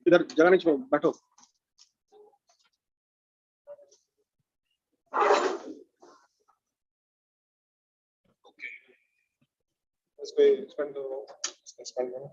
इधर जगह नहीं छोड़ो, बैठो। इसको एक्सपेंड करो, एक्सपेंड करो।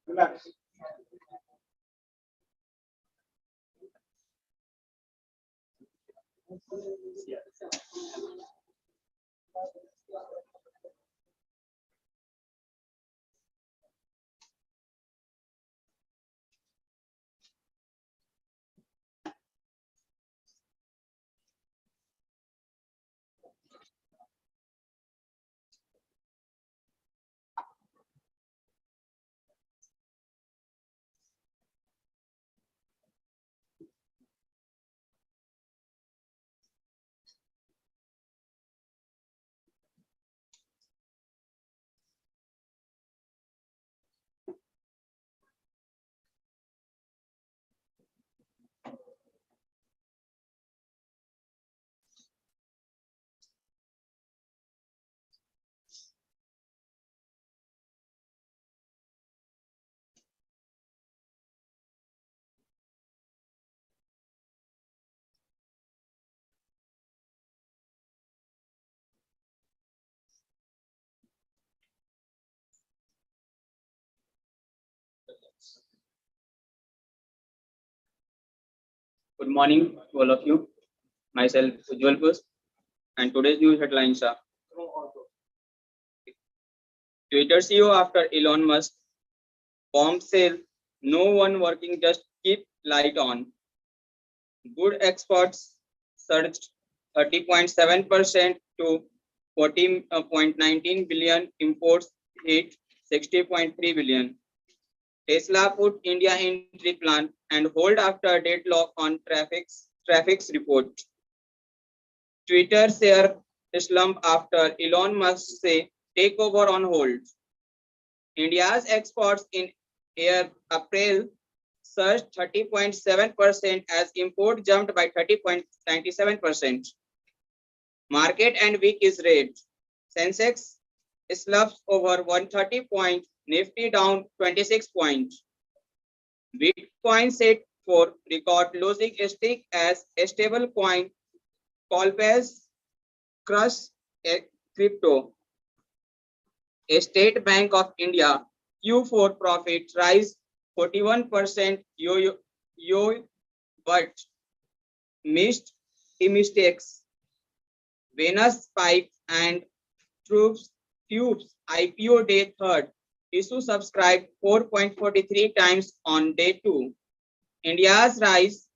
Relax. Good morning to all of you. Myself Ujjwal Bose, and today's news headlines are: Twitter CEO after Elon Musk bombshell, no one working, just keep light on. Good exports surged 30.7% to 40.19 billion. Imports hit 60.3 billion. Tesla put India in entry plan and hold after deadlock on traffic's report. Twitter share slump after Elon Musk say takeover on hold. India's exports in April surged 30.7% as import jumped by 30.97%. Market and week is red. Sensex slumped over 130 points. Nifty down 26 points. Bitcoin set for record losing streak as a stable coin Colpaz crush crypto. A State Bank of India Q4 profit rise 41% yo but missed mistakes. Venus spike and Tubes IPO day third. Issue subscribed 4.43 times on day 2. India's rise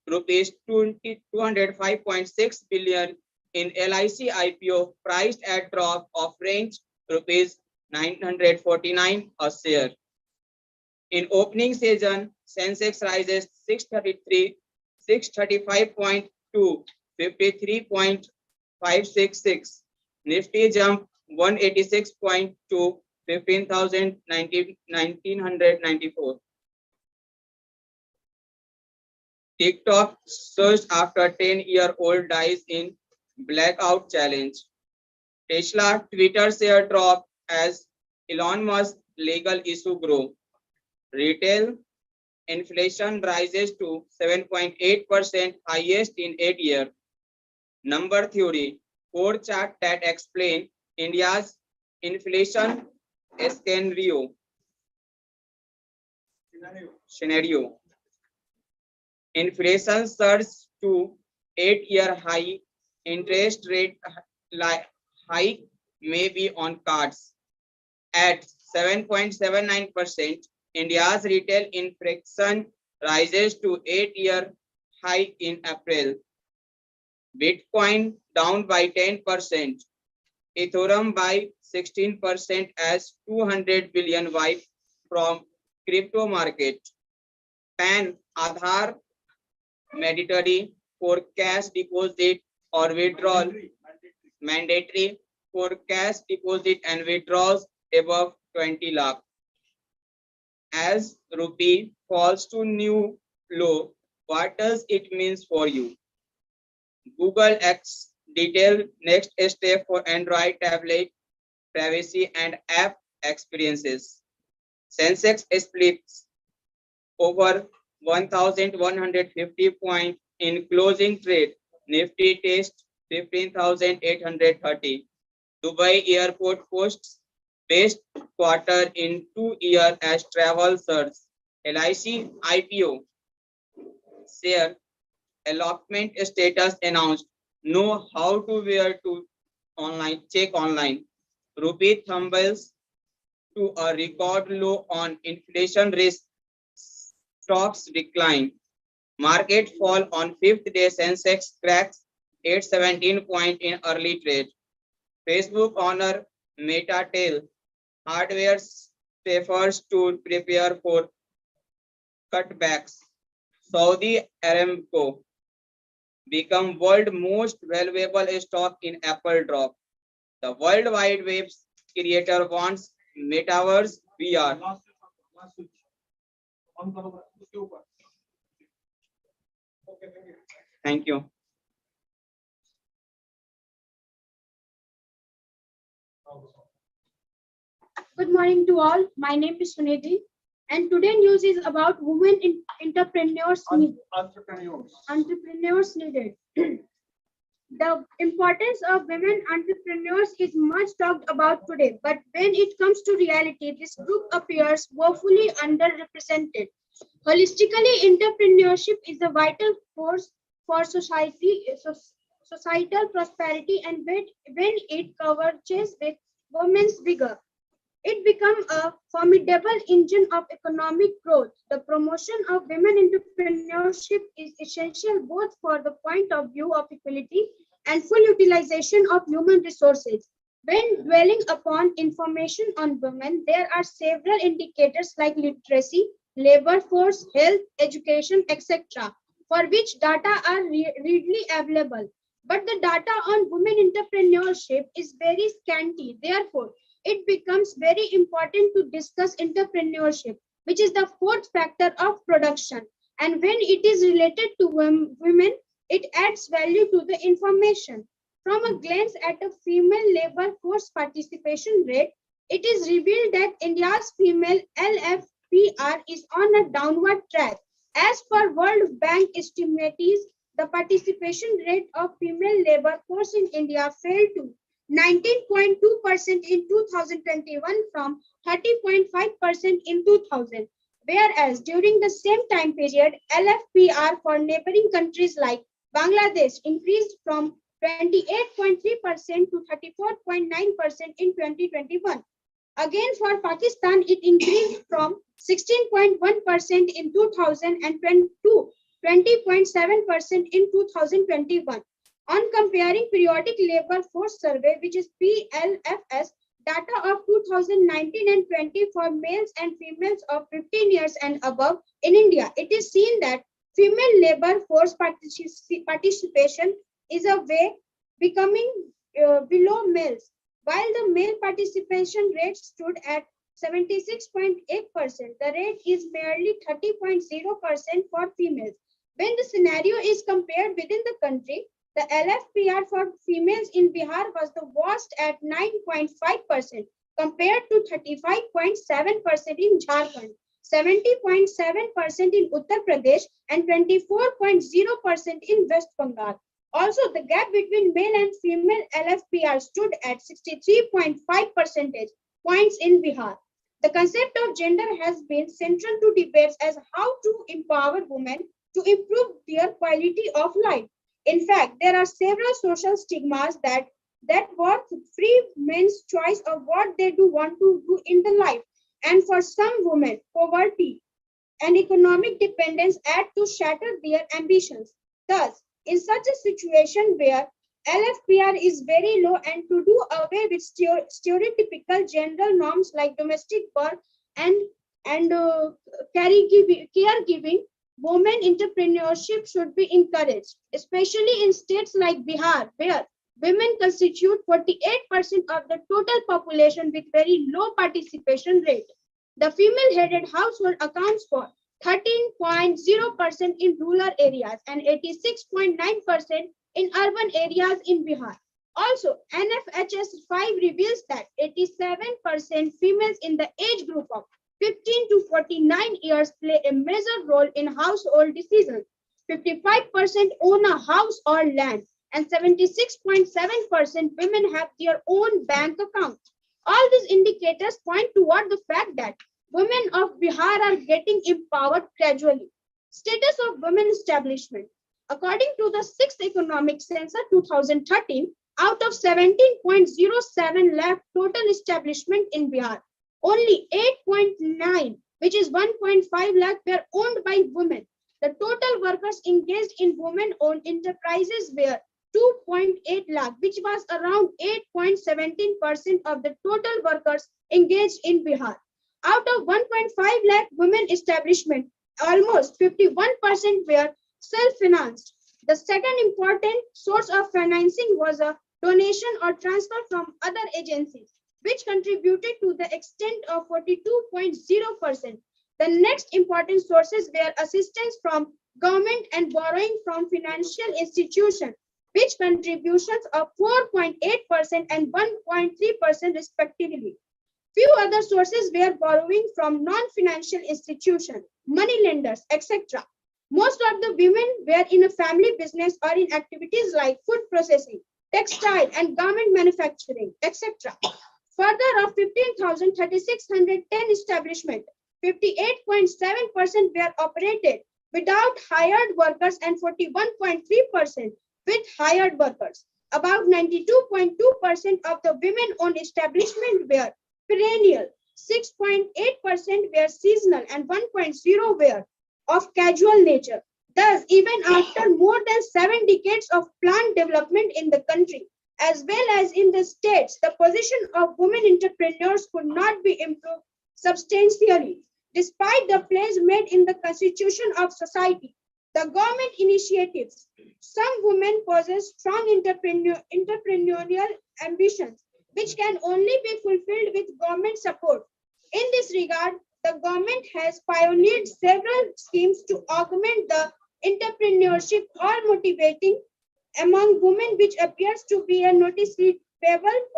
rupees 205.6 billion in LIC IPO priced at drop of range rupees 949 a share. In opening session, Sensex rises 635.2, 53.566. Nifty jump 186.2, 15,1994. TikTok surged after 10-year-old dies in blackout challenge. Tesla Twitter share drop as Elon Musk legal issue grow. Retail inflation rises to 7.8%, highest in 8 years. Number theory, 4 chart that explain India's inflation scenario. Inflation surged to 8-year high. Interest rate hike may be on cards. At 7.79%, India's retail inflation rises to 8-year high in April. Bitcoin down by 10%, Ethereum by 16% as 200 billion wiped from crypto market. PAN, Aadhaar mandatory for cash deposit or withdrawal, mandatory for cash deposit and withdrawals above 20 lakh. As rupee falls to new low, what does it mean for you? Google X detailed next step for Android tablet privacy and app experiences. Sensex splits over 1,150 points in closing trade. Nifty test 15,830. Dubai airport posts best quarter in 2 years as travel surge. LIC IPO share allotment status announced. Know how to where to online check online. Rupee tumbles to a record low on inflation risk. Stocks decline. Market fall on 5th day. Sensex cracks 817 point in early trade. Facebook honor Meta tail. Hardware prefers to prepare for cutbacks. Saudi Aramco become world most valuable stock in Apple drop. The World Wide Web's creator wants metaverse VR. Okay, thank you. Thank you. Good morning to all. My name is Sunidhi, and today news is about women entrepreneurs needed. The importance of women entrepreneurs is much talked about today, but when it comes to reality, this group appears woefully underrepresented. Holistically, entrepreneurship is a vital force for societal prosperity, and when it converges with women's vigor, it becomes a formidable engine of economic growth. The promotion of women entrepreneurship is essential both for the point of view of equality and full utilization of human resources. When dwelling upon information on women, there are several indicators like literacy, labor force, health, education, etc., for which data are readily available. But the data on women entrepreneurship is very scanty. Therefore, it becomes very important to discuss entrepreneurship, which is the fourth factor of production. And when it is related to women, it adds value to the information. From a glance at a female labor force participation rate, it is revealed that India's female LFPR is on a downward track. As per World Bank estimates, the participation rate of female labor force in India fell to 19.2% in 2021 from 30.5% in 2000, whereas during the same time period, LFPR for neighboring countries like Bangladesh increased from 28.3% to 34.9% in 2021. Again, for Pakistan, it increased from 16.1% in 2000 and to 20.7% in 2021. On comparing periodic labor force survey, which is PLFS, data of 2019 and 20 for males and females of 15 years and above in India, it is seen that female labor force participation is a way becoming below males, while the male participation rate stood at 76.8%. The rate is merely 30.0% for females. When the scenario is compared within the country, the LFPR for females in Bihar was the worst at 9.5% compared to 35.7% in Jharkhand, 70.7% in Uttar Pradesh, and 24.0% in West Bengal. Also, the gap between male and female LFPR stood at 63.5%, points in Bihar. The concept of gender has been central to debates as how to empower women to improve their quality of life. In fact, there are several social stigmas that warp free men's choice of what they do want to do in the life. And for some women, poverty and economic dependence add to shatter their ambitions. Thus, in such a situation where LFPR is very low and to do away with stereotypical gender norms like domestic work and, and caregiving, women entrepreneurship should be encouraged, especially in states like Bihar, where women constitute 48% of the total population with very low participation rate. The female-headed household accounts for 13.0% in rural areas and 86.9% in urban areas in Bihar. Also, NFHS 5 reveals that 87% females in the age group of 15 to 49 years play a major role in household decisions. 55% own a house or land, and 76.7% women have their own bank account. All these indicators point toward the fact that women of Bihar are getting empowered gradually. Status of women establishment. According to the 6th Economic Census 2013, out of 17.07 lakh total establishment in Bihar, only 8.9, which is 1.5 lakh, were owned by women. The total workers engaged in women-owned enterprises were 2.8 lakh, which was around 8.17% of the total workers engaged in Bihar. Out of 1.5 lakh women establishment, almost 51% were self-financed. The second important source of financing was a donation or transfer from other agencies, which contributed to the extent of 42.0%. The next important sources were assistance from government and borrowing from financial institutions, which contributions of 4.8% and 1.3% respectively. Few other sources were borrowing from non-financial institutions, money lenders, etc. Most of the women were in a family business or in activities like food processing, textile and garment manufacturing, etc. Further, of 15,310 establishments, 58.7% were operated without hired workers and 41.3% with hired workers. About 92.2% of the women-owned establishments were perennial, 6.8% were seasonal, and 1.0% were of casual nature. Thus, even after more than 7 decades of planned development in the country, as well as in the states, the position of women entrepreneurs could not be improved substantially. Despite the pledge made in the constitution of society, the government initiatives, some women possess strong entrepreneurial ambitions, which can only be fulfilled with government support. In this regard, the government has pioneered several schemes to augment the entrepreneurship or motivating among women, which appears to be a noticeable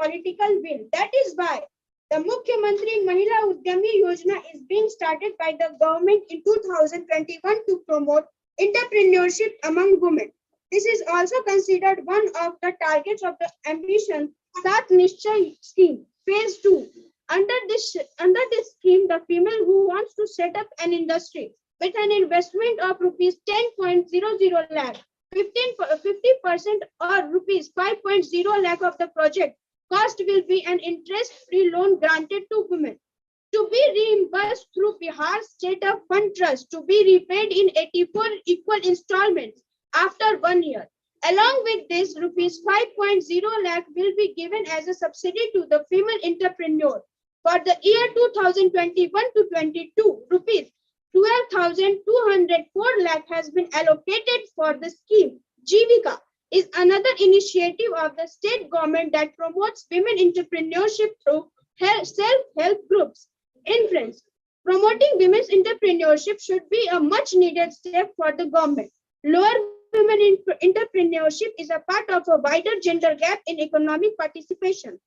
political will. That is why the Mukhyamantri Mahila Udyami Yojana is being started by the government in 2021 to promote entrepreneurship among women. This is also considered one of the targets of the Ambition Sat Nishchay scheme, phase 2. Under this scheme, the female who wants to set up an industry with an investment of rupees 10.00 lakh, 50% or rupees 5.0 lakh of the project cost will be an interest-free loan granted to women, to be reimbursed through Bihar State of Fund Trust, to be repaid in 84 equal installments after 1 year. Along with this, rupees 5.0 lakh will be given as a subsidy to the female entrepreneur. For the year 2021 to 22, rupees 12,204 lakh has been allocated for the scheme. Jivika is another initiative of the state government that promotes women entrepreneurship through self-help groups. Inference: promoting women's entrepreneurship should be a much needed step for the government. Lower women entrepreneurship is a part of a wider gender gap in economic participation.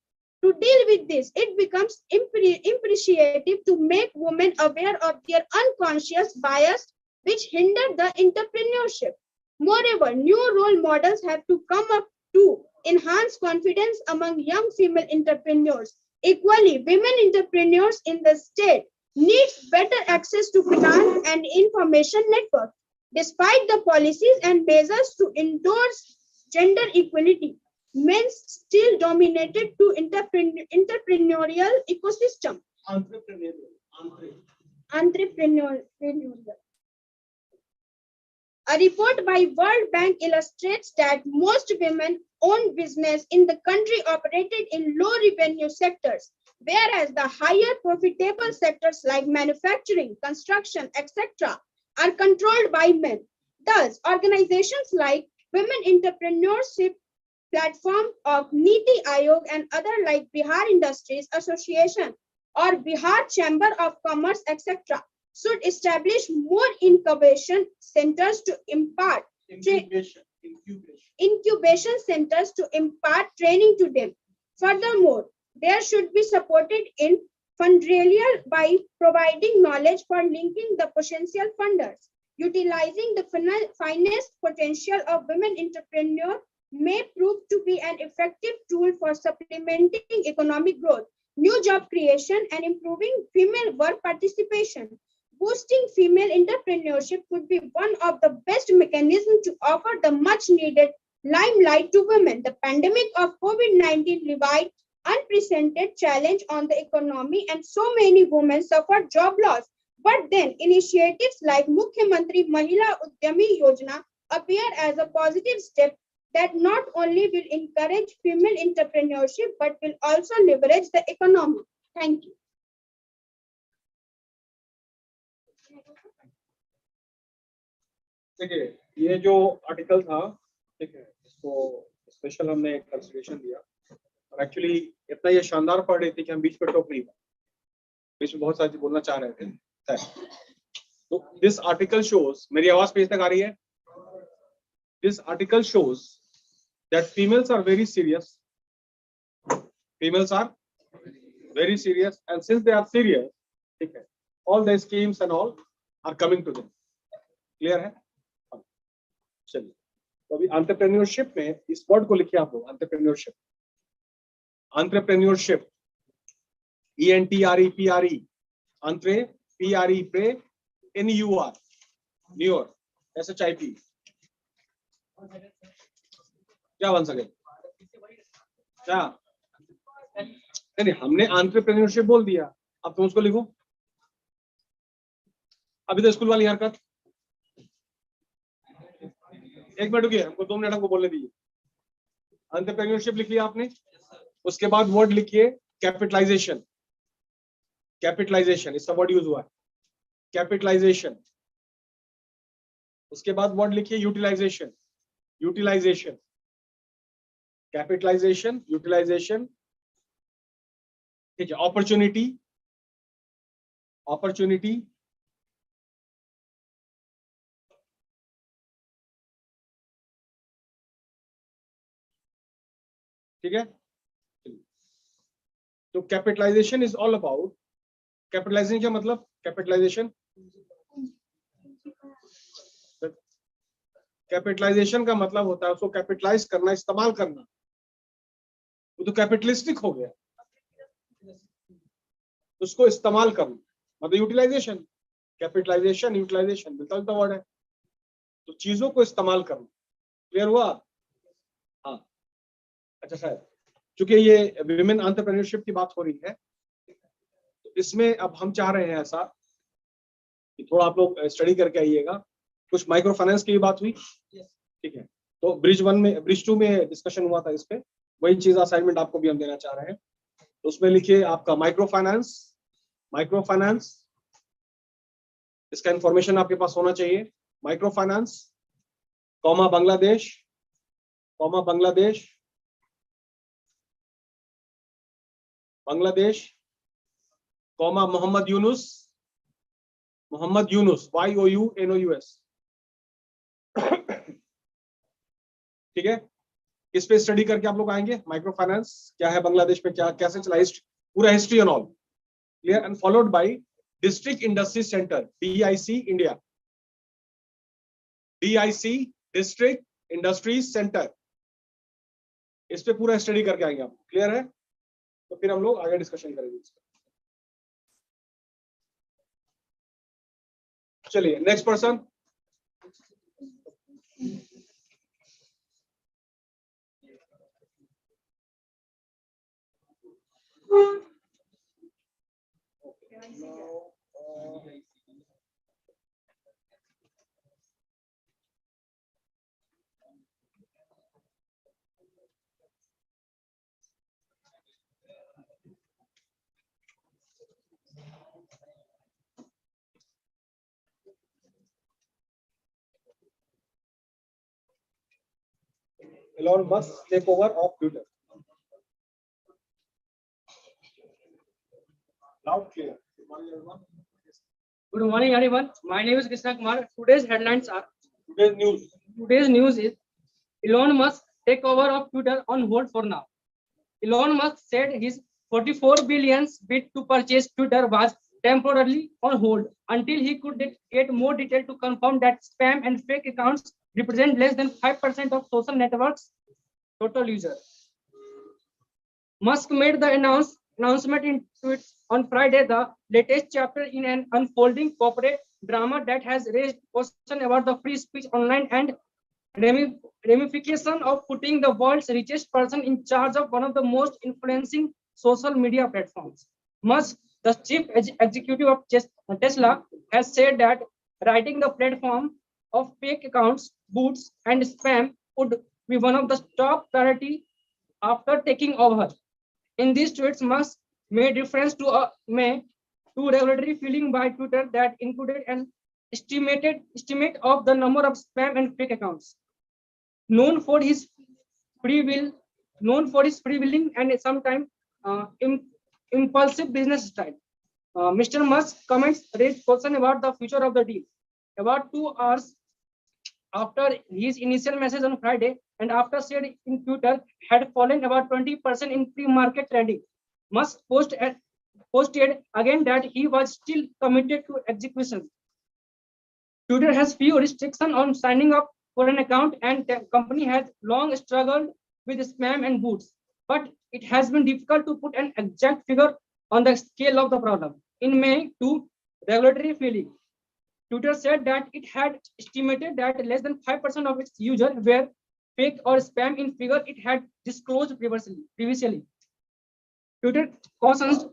To deal with this, it becomes imperative to make women aware of their unconscious bias which hinder the entrepreneurship. Moreover, new role models have to come up to enhance confidence among young female entrepreneurs. Equally, women entrepreneurs in the state need better access to finance and information networks. Despite the policies and measures to endorse gender equality, men still dominated to entrepreneurial ecosystem. Entrepreneurial. A report by World Bank illustrates that most women-owned business in the country operated in low revenue sectors, whereas the higher profitable sectors like manufacturing, construction, etc. are controlled by men. Thus, organizations like Women Entrepreneurship Platform of Niti Aayog and other like Bihar Industries Association or Bihar Chamber of Commerce, etc. should establish more incubation centers to impart incubation centers to impart training to them. Furthermore, there should be supported in fundraiser by providing knowledge for linking the potential funders. Utilizing the finest potential of women entrepreneurs may prove to be an effective tool for supplementing economic growth, new job creation, and improving female work participation. Boosting female entrepreneurship could be one of the best mechanisms to offer the much needed limelight to women. The pandemic of COVID-19 levied unprecedented challenge on the economy and so many women suffered job loss. But then initiatives like Mukhyamantri Mahila Udyami Yojana appear as a positive step that not only will encourage female entrepreneurship but will also leverage the economy. Thank you. देखिए ये जो article था, ठीक है, इसको special हमने consideration दिया और एक्चुअली इतना ये शानदार पढ़ रही थी कि हम बीच में टोक नहीं पाए, बीच में बहुत सारी बोलना चाह रहे थे। तो दिस आर्टिकल शोज, मेरी आवाज पेज तक आ रही है? This article shows that females are very serious, females are very serious, and since they are serious, ठीक है, all the schemes and all are coming to them. Clear है? चलिए, तो अभी एंटरप्रेन्योरशिप में इस वर्ड को लिखिए आप लोग, एंटरप्रेन्योरशिप, एंटरप्रेन्योरशिप, ENTREPRE, अंतरे PRE प्रे NUR, न्यूर, SHIP, क्या बन सके? क्या नहीं, हमने एंटरप्रेन्योरशिप बोल दिया, अब तुम उसको लिखो। अभी तो स्कूल वाली हरकत, एक मिनट रुकिए, हमको 2 मिनट हमको बोलने दीजिए। एंटरप्रेन्योरशिप लिख लिया आपने, उसके बाद वर्ड लिखिए कैपिटलाइजेशन, कैपिटलाइजेशन इसका वर्ड यूज हुआ है, कैपिटलाइजेशन। उसके बाद वर्ड लिखिए यूटिलाइजेशन, यूटिलाइजेशन, कैपिटलाइजेशन, यूटिलाइजेशन, ठीक है। अपॉर्चुनिटी, अपॉर्चुनिटी, ठीक है। तो capitalisation is all about, capitalisation क्या मतलब? कैपिटलाइजेशन, कैपिटलाइजेशन का मतलब होता है उसको कैपिटलाइज करना, इस्तेमाल करना। वो तो कैपिटलिस्टिक हो गया, उसको इस्तेमाल करना मतलब यूटिलाइजेशन। कैपिटलाइजेशन, यूटिलाइजेशन मिलता जुलता वर्ड है, तो चीजों को इस्तेमाल करना। क्लियर हुआ? हाँ, अच्छा सर, चूंकि ये विमेन एंटरप्रेन्योरशिप की बात हो रही है, तो इसमें अब हम चाह रहे हैं ऐसा कि थोड़ा आप लोग स्टडी करके आइएगा। कुछ माइक्रो फाइनेंस की भी बात हुई, ठीक है। तो ब्रिज 1 में, ब्रिज 2 में डिस्कशन हुआ था इस पे, वही चीज असाइनमेंट आपको भी हम देना चाह रहे हैं। तो उसमें लिखिए आपका माइक्रो फाइनेंस, माइक्रो फाइनेंस, इसका इंफॉर्मेशन आपके पास होना चाहिए। Micro finance, comma Bangladesh, comma Bangladesh, Bangladesh, comma Mohammad Yunus, Mohammad Yunus, YOUNOUS, ठीक है। इस पे स्टडी करके आप लोग आएंगे माइक्रो फाइनेंस क्या है, बांग्लादेश में क्या, कैसे चला, पूरा history and all clear, and followed by district industry centre, DIC India, DIC district industry centre, इस पे पूरा स्टडी करके आएंगे आप। क्लियर है? तो फिर हम लोग आगे डिस्कशन करेंगे इसका। चलिए next person. Elon Musk takeover of Twitter. Loud clear. Good morning, everyone. Good morning, everyone. My name is Krishna Kumar. Today's headlines are: Today's news. Today's news is Elon Musk takeover of Twitter on hold for now. Elon Musk said his 44 billion bid to purchase Twitter was temporarily on hold until he could get more detail to confirm that spam and fake accounts represent less than 5% of social networks' total users. Musk made the announcement in tweets on Friday, the latest chapter in an unfolding corporate drama that has raised questions about the free speech online and ramification of putting the world's richest person in charge of one of the most influencing social media platforms. Musk, the chief executive of Tesla, has said that writing the platform of fake accounts, bots, and spam would be one of the top priority after taking over. In these tweets, Musk made reference to regulatory filing by Twitter that included an estimate of the number of spam and fake accounts. Known for his freewheeling and sometimes impulsive business style. Mr. Musk's comments raised question about the future of the deal. About 2 hours after his initial message on Friday, and after said in Twitter had fallen about 20% in pre-market trading, Musk posted again that he was still committed to execution. Twitter has few restrictions on signing up for an account, and the company has long struggled with spam and bots, but it has been difficult to put an exact figure on the scale of the problem. In May, to regulatory filing, Twitter said that it had estimated that less than 5% of its users were fake or spam in figure it had disclosed previously. Twitter cautions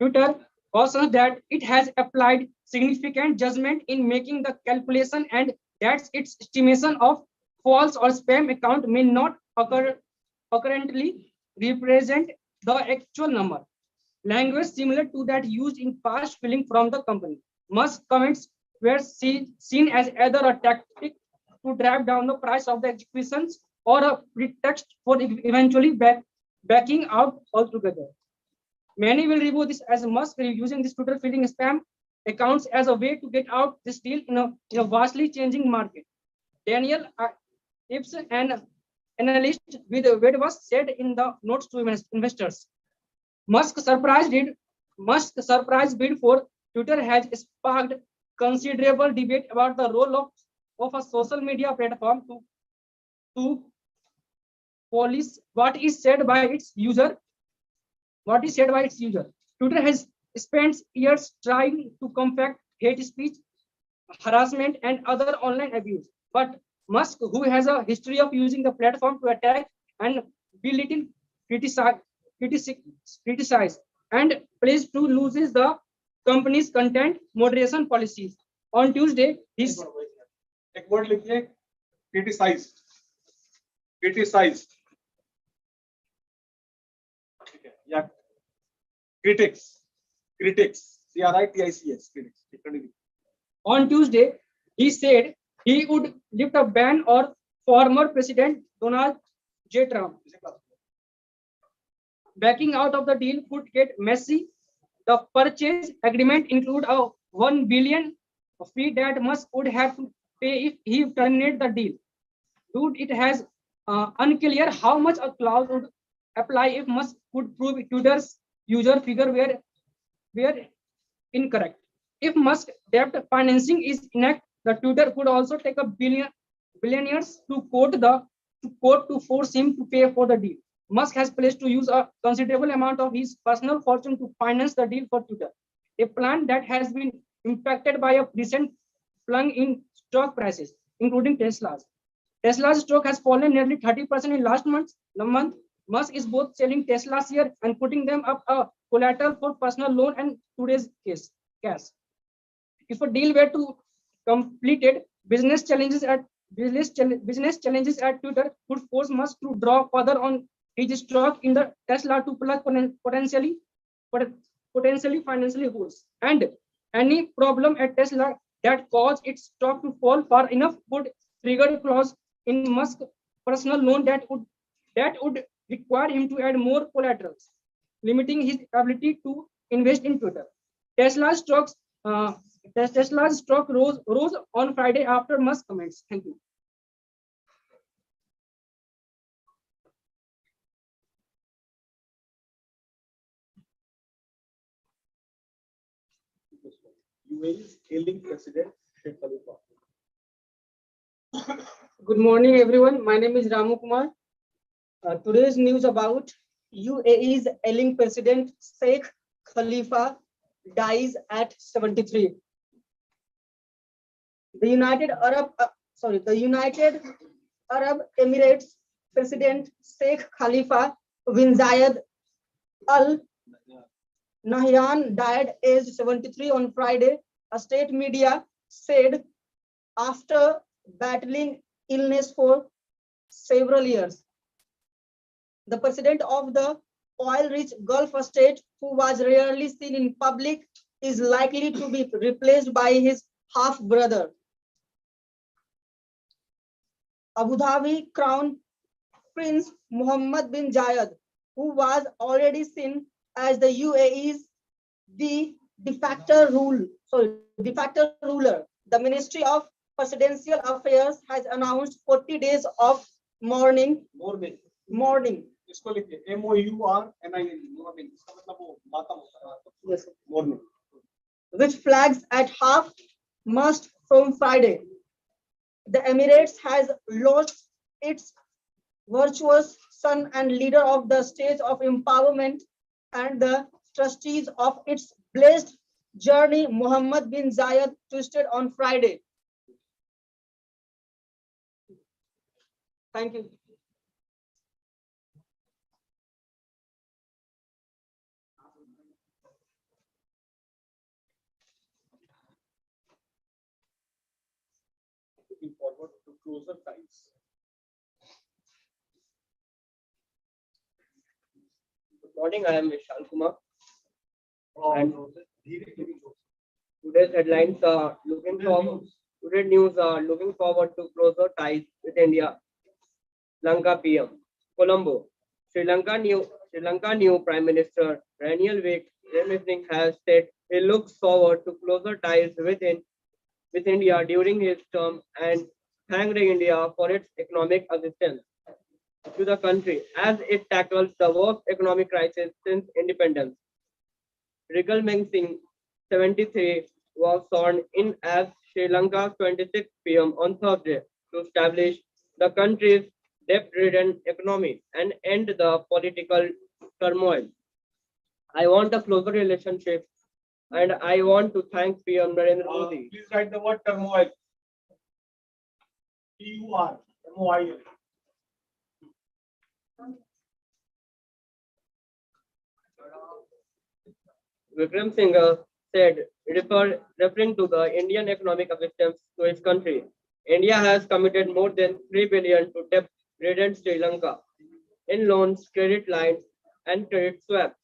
Twitter cautions that it has applied significant judgment in making the calculation and that its estimation of false or spam account may not accurately represent the actual number. Language similar to that used in past filing from the company. Musk comments were seen as either a tactic to drive down the price of the executions or a pretext for eventually backing out altogether. Many will review this as Musk using this Twitter filling spam accounts as a way to get out this deal in a vastly changing market. Daniel Ives, an analyst with was said in the notes to investors. Musk's surprise bid for Twitter has sparked considerable debate about the role of a social media platform to police what is said by its user. Twitter has spent years trying to combat hate speech, harassment, and other online abuse. But Musk, who has a history of using the platform to attack and belittle, criticize, and pledged to loses the company's content moderation policies. On Tuesday, his एक word लिखिए, criticize, ठीक है, या critics, critics. On Tuesday, he said he would lift a ban on former President Donald J. Trump. Backing out of the deal could get messy. The purchase agreement include a $1 billion fee that Musk would have to pay if he terminated the deal. Dude, it has unclear how much a clause would apply if Musk could prove Twitter's user figure were incorrect. If Musk debt financing is inaccurate, the Twitter could also take a billionaires to court the to court to force him to pay for the deal. Musk has pledged to use a considerable amount of his personal fortune to finance the deal for Twitter, a plan that has been impacted by a recent plunge in stock prices, including Tesla's. Tesla's stock has fallen nearly 30% in last month. Musk is both selling Tesla shares and putting them up a collateral for personal loan and today's cash. If a deal were to completed, business challenges at Twitter could force Musk to draw further on his stock in the Tesla to plug potentially financially holes. And any problem at Tesla that caused its stock to fall far enough would trigger a clause in Musk's personal loan that would require him to add more collaterals, limiting his ability to invest in Twitter. Tesla's stock rose on Friday after Musk comments. Thank you. UAE's ailing president, Sheikh Khalifa. Good morning, everyone. My name is Ramu Kumar. Today's news about UAE's ailing president Sheikh Khalifa dies at 73. The United Arab Emirates President Sheikh Khalifa bin Zayed Al Nahyan died aged 73 on Friday, a state media said, after battling illness for several years. The president of the oil-rich Gulf state, who was rarely seen in public, is likely to be replaced by his half-brother. Abu Dhabi Crown Prince Mohammed bin Zayed, who was already seen as the UAE's de facto ruler. The Ministry of Presidential Affairs has announced 40 days of mourning. इसको लिखिए MOURNING mourning. इसका मतलब वो मातम होता है. Yes. Mourning. Which flags at half mast from Friday. The Emirates has lost its virtuous son and leader of the stage of empowerment and the trustees of its blessed journey, Mohammed bin Zayed, twisted on Friday. Thank you. Looking forward to closer ties. Good morning, I am Vishal Kumar. And today's headlines are looking forward. Today's news are looking forward to closer ties with India. Lanka PM. Colombo. Sri Lanka new Prime Minister Ranil Wickremesinghe has said he looks forward to closer ties with India during his term and thanked India for its economic assistance to the country as it tackles the worst economic crisis since independence. Wickremesinghe, 73, was sworn in as Sri Lanka's 26th PM on Thursday to establish the country's debt-ridden economy and end the political turmoil. I want a closer relationship and I want to thank PM Narendra Modi. Please write the word turmoil. TURMOIL. Wickremesinghe said, referring to the Indian economic assistance to its country, India has committed more than 3 billion to debt-ridden Sri Lanka in loans, credit lines, and credit swaps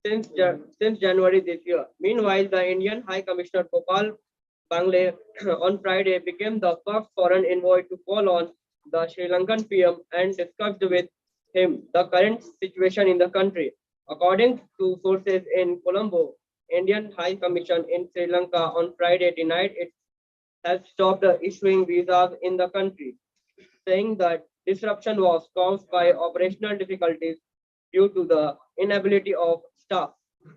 since January this year. Meanwhile, the Indian High Commissioner Gopal Bangle on Friday became the first foreign envoy to call on the Sri Lankan PM and discussed with him the current situation in the country. According to sources in Colombo, Indian High Commission in Sri Lanka on Friday denied it has stopped issuing visas in the country, saying that disruption was caused by operational difficulties due to the inability of staff,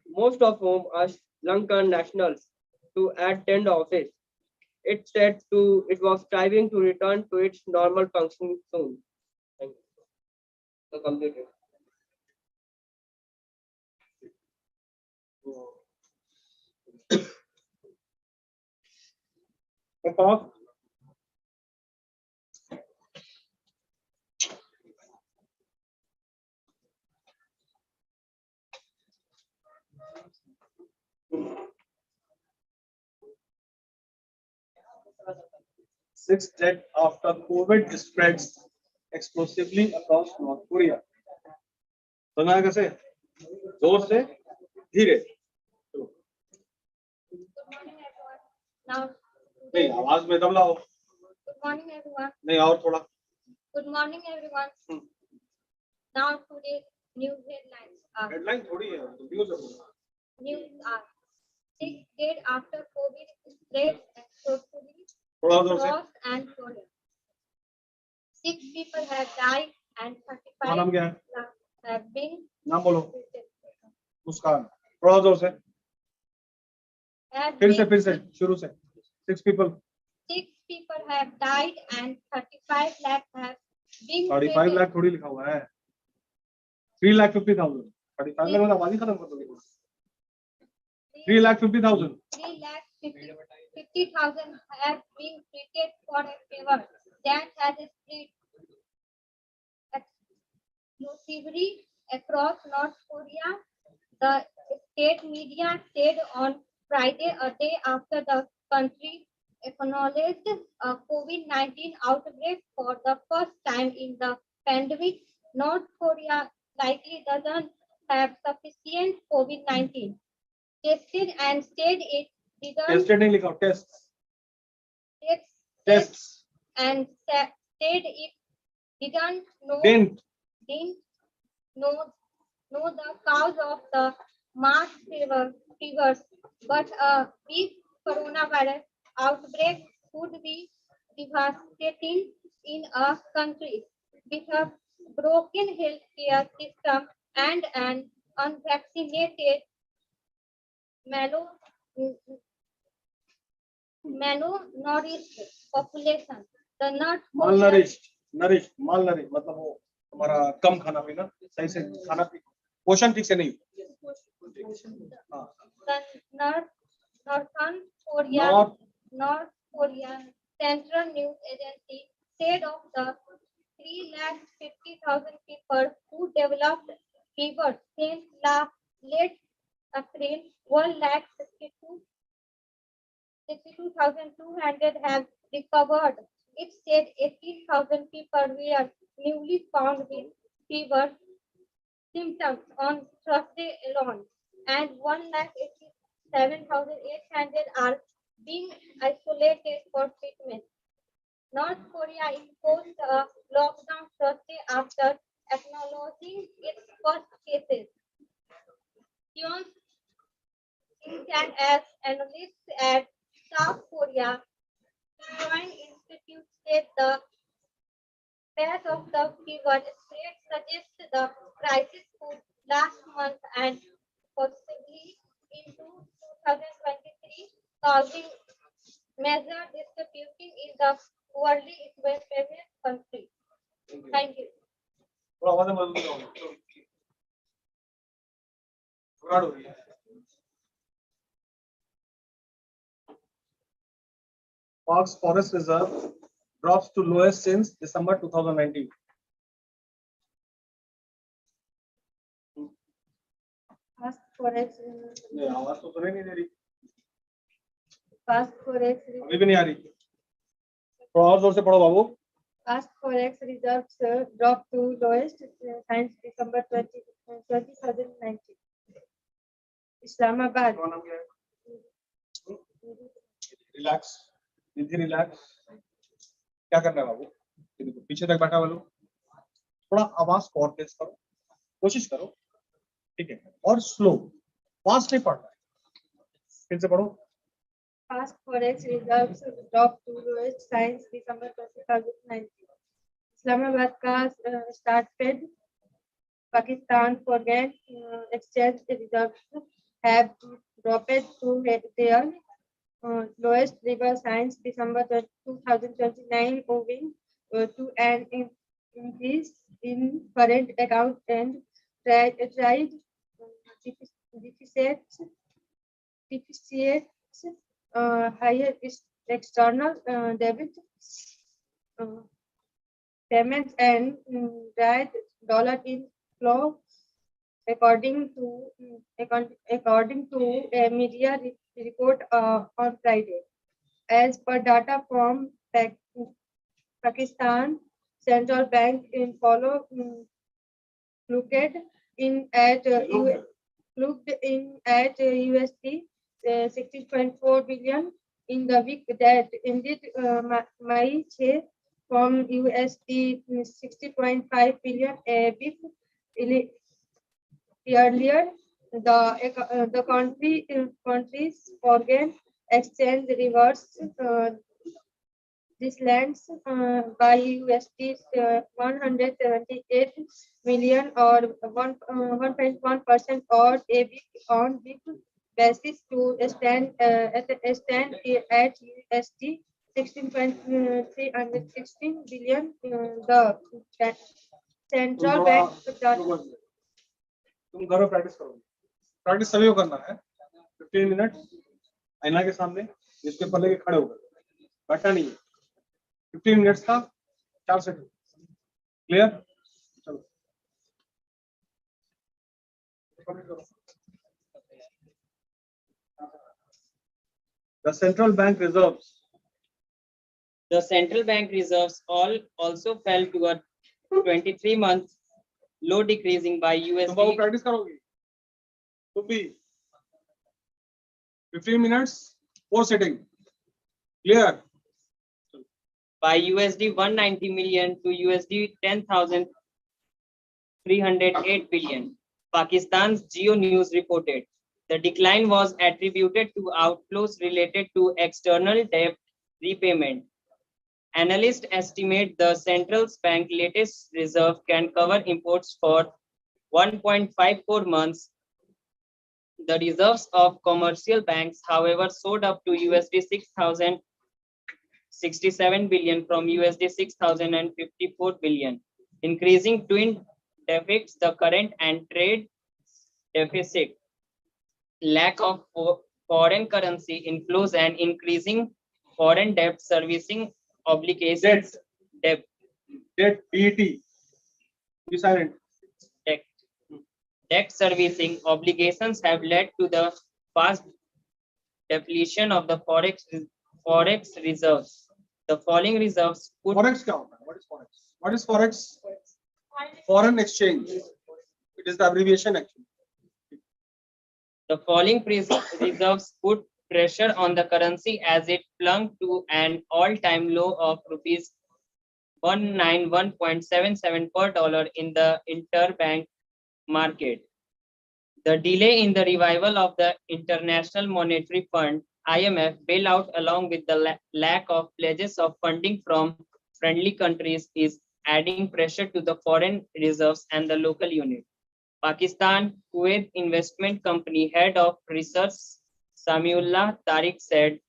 most of whom are Sri Lankan nationals, to attend office. It said it was striving to return to its normal functioning soon. Thank you. also completed. Cut off. Sixth jet after COVID spreads explosively across North Korea. सुना है कैसे? जोर से, धीरे. Now, नहीं, आवाज में दम लाओ. good morning, everyone. नहीं, और थोड़ा. Good morning, everyone. Now, today's news headlines are headline थोड़ी है, न्यूज़ है. news are 6 days after COVID spread explosively थोड़ा जोर से. across and Korea. 6 people have died and तुम्हारा नाम 35 क्या है? have been नाम बोलो. treated. मुस्कान. थोड़ा जोर से. Have फिर been- से शुरू से. 6 people. 6 people have died and 35 lakh have been 35 treated. Lakh थोड़ी लिखा हुआ है. 3,50,000. 35 लाख में आवाज ही खत्म कर दोगे. 3,50,000. 3,50,000 have been treated for a fever that has spread explosively across North Korea. The state media said on Friday, a day after the country acknowledged a COVID-19 outbreak for the first time in the pandemic. North Korea likely doesn't have sufficient COVID-19 tested and said it didn't tested नहीं लिखा. test test. and said it didn't Didn't. know the cause of the mass fevers, but a big coronavirus outbreak could be devastating in a country with a broken healthcare system and an unvaccinated malnourished population. The North Korea malnourished. Nourished. Malnourished मतलब वो तुम्हारा कम खाना पीना, सही से खाना पीना, पोषण ठीक से नहीं. हाँ. the Northern North Korean Central News Agency said of the 3,50,000 people who developed fever since late April, 1,62,200 have recovered. It said 18,000 people were newly found with fever symptoms on Thursday alone, and 1,87,800 are being isolated for treatment. North Korea imposed a lockdown Thursday after acknowledging its first cases. Hyun Shin as analysts at South Korea Joint Institute said the path of the fever spread suggests the crisis could last month and possibly into 2023, causing major distributing in the worldly favorite country. Thank you. थोड़ा आवाज में बदल दो. घबराहट हो रही है. Parks Forest Reserve drops to lowest since December 2019. Fast forex, नहीं, आवाज तो सुनाई नहीं दे रही. fast forex, अभी भी नहीं आ रही. थोड़ा और जोर से पढ़ो बाबू. fast forex reserves dropped to lowest since December 2019. Islamabad. तुम्हारा नाम क्या है? रिलैक्स. निधि रिलैक्स. क्या करना है बाबू? देखो पीछे तक बैठा वालों. थोड़ा आवाज और तेज करो. कोशिश करो. ठीक है. और स्लो. फास्ट नहीं पढ़ना है. फिर से पढ़ो. Fast forex reserves dropped to lowest since December 2019. Islamabad ka start Fed, Pakistan foreign exchange reserves have dropped to their lowest level since December 2029, owing to an increase in current account and trade deficits, higher external debit, payments, and right dollar inflow, according to a media report on Friday. As per data from Pakistan Central Bank in looked in at USD 16.4 billion in the week that ended May 6 from USD 60.5 billion a week earlier. The country's foreign exchange reverse this lands by USD 178 million or 1.1% or a week on week basis to stand at USD 16.316 billion. The central bank. तुम घर में practice करोगे, practice सभी को करना है 15 minute आईना के सामने न्यूज़पेपर लेके खड़े होकर, बैठना नहीं है। 15 मिनट्स का 4 सेकंड, क्लियर? चलो The central bank reserves also fell to a 23-month low, decreasing by तुम बाबू USD प्रैक्टिस करोगे, तुम भी 15 minutes 4 setting, clear? by USD 190 million to USD 10,308 billion. Pakistan's Geo News reported the decline was attributed to outflows related to external debt repayment. Analysts estimate the central bank's latest reserve can cover imports for 1.54 months. The reserves of commercial banks, however, soared up to USD 6,067 billion from USD 6,054 billion, increasing twin deficits, the current and trade deficit, lack of foreign currency inflows, and increasing foreign debt servicing obligations. Debt, debt BET be silent. Debt servicing obligations have led to the fast depletion of the forex reserves. The falling reserves put Forex क्या होता है? What is forex? Foreign exchange. It is the abbreviation actually. the falling reserves put pressure on the currency as it plunged to an all-time low of rupees 191.77 per dollar in the interbank market. The delay in the revival of the International Monetary Fund (IMF) bailout, along with the lack of pledges of funding from friendly countries, is adding pressure to the foreign reserves and the local unit. Pakistan Kuwait Investment Company head of research Samiullah Tariq said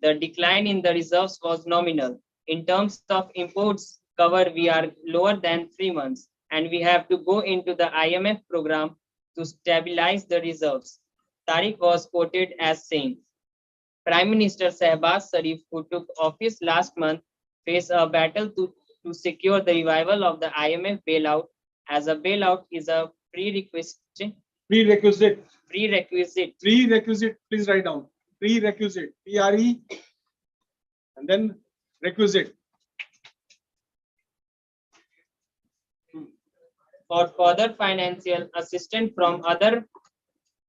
the decline in the reserves was nominal. In terms of imports cover, we are lower than 3 months, and we have to go into the IMF program to stabilize the reserves. Tariq was quoted as saying, Prime Minister Shehbaz Sharif, who took office last month, faced a battle to secure the revival of the IMF bailout, as a bailout is a prerequisite. Please write down. Prerequisite. PRE and then requisite. For further financial assistance from other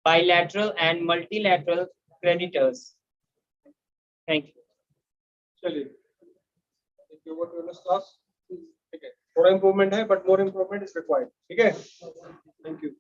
bilateral and multilateral creditors. Thank you. चलिए. If you want to next class, ठीक है. थोड़ा improvement है, but more improvement is required. ठीक है. Thank you.